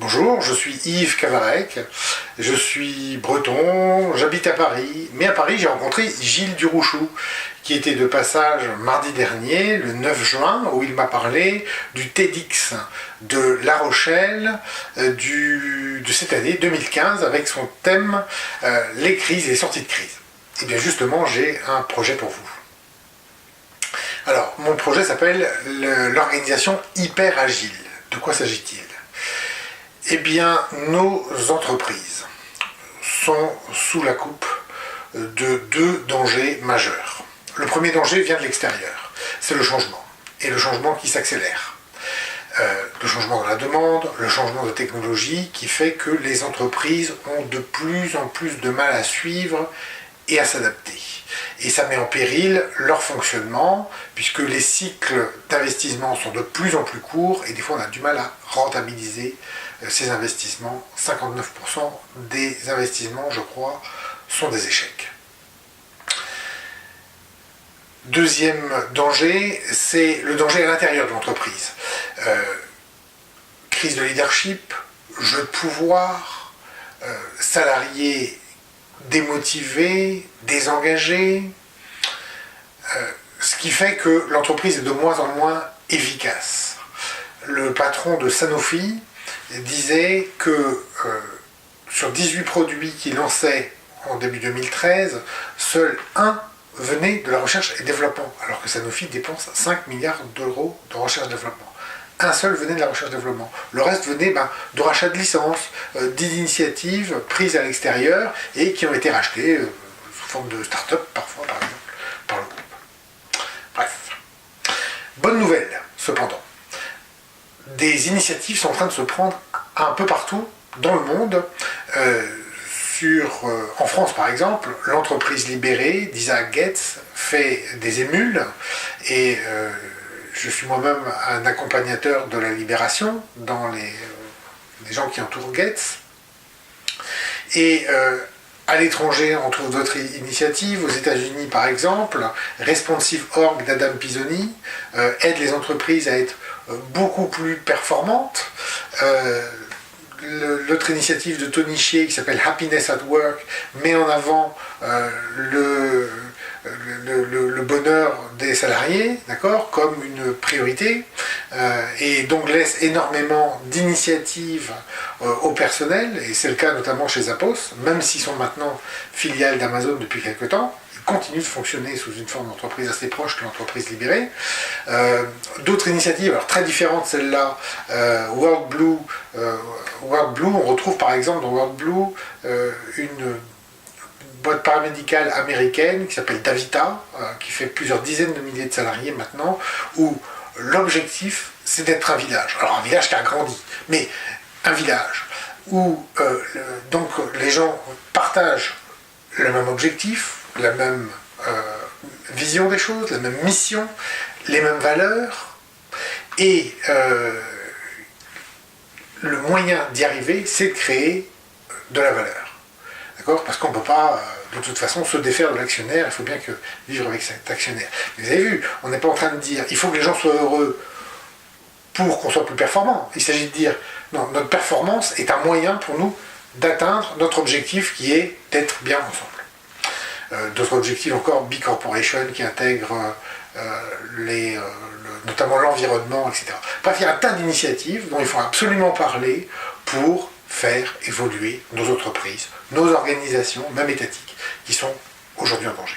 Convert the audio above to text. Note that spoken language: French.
Bonjour, je suis Yves Cavarec, je suis breton, j'habite à Paris, mais à Paris j'ai rencontré Gilles Durouchou, qui était de passage mardi dernier, le 9 juin, où il m'a parlé du TEDx de La Rochelle de cette année 2015, avec son thème les crises et les sorties de crise. Et bien justement, j'ai un projet pour vous. Alors, mon projet s'appelle l'organisation hyper agile. De quoi s'agit-il ? Eh bien, nos entreprises sont sous la coupe de deux dangers majeurs. Le premier danger vient de l'extérieur, c'est le changement, et le changement qui s'accélère. Le changement dans la demande, le changement de technologie qui fait que les entreprises ont de plus en plus de mal à suivre et à s'adapter. Et ça met en péril leur fonctionnement, puisque les cycles d'investissement sont de plus en plus courts, et des fois on a du mal à rentabiliser ces investissements. 59% des investissements, je crois, sont des échecs. Deuxième danger, c'est le danger à l'intérieur de l'entreprise. Crise de leadership, jeu de pouvoir, salariés démotivés, désengagés, ce qui fait que l'entreprise est de moins en moins efficace. Le patron de Sanofi disait que sur 18 produits qu'il lançait en début 2013, seul un venait de la recherche et développement, alors que Sanofi dépense 5 milliards d'euros de recherche et développement. Un seul venait de la recherche et développement. Le reste venait de rachats de licences, d'initiatives prises à l'extérieur et qui ont été rachetées sous forme de start-up, parfois par exemple, par le groupe. Bref. Bonne nouvelle, cependant. Des initiatives sont en train de se prendre un peu partout dans le monde. En France, par exemple, l'entreprise libérée d'Isaac Getz fait des émules et je suis moi-même un accompagnateur de la libération dans les gens qui entourent Getz. Et à l'étranger, on trouve d'autres initiatives. Aux États-Unis, par exemple, Responsive.org d'Adam Pisoni aide les entreprises à être beaucoup plus performantes. L'autre initiative de Tony Hsieh, qui s'appelle Happiness at Work, met en avant le bonheur des salariés, d'accord, comme une priorité, et donc laisse énormément d'initiatives au personnel, et c'est le cas notamment chez Zappos, même s'ils sont maintenant filiales d'Amazon depuis quelque temps. Continue de fonctionner sous une forme d'entreprise assez proche que l'entreprise libérée. D'autres initiatives, alors très différentes celle-là, WorkBlue, on retrouve par exemple dans WorkBlue une boîte paramédicale américaine qui s'appelle Davita, qui fait plusieurs dizaines de milliers de salariés maintenant, où l'objectif c'est d'être un village. Alors un village qui a grandi, mais un village où donc les gens partagent le même objectif, la même vision des choses, la même mission, les mêmes valeurs, et le moyen d'y arriver, c'est de créer de la valeur. D'accord ? Parce qu'on ne peut pas, de toute façon, se défaire de l'actionnaire, il faut bien vivre avec cet actionnaire. Vous avez vu, on n'est pas en train de dire, il faut que les gens soient heureux pour qu'on soit plus performant. Il s'agit de dire, non, notre performance est un moyen pour nous d'atteindre notre objectif qui est d'être bien ensemble. D'autres objectifs encore, B Corporation qui intègre notamment l'environnement, etc. Bref, il y a un tas d'initiatives dont il faut absolument parler pour faire évoluer nos entreprises, nos organisations, même étatiques, qui sont aujourd'hui en danger.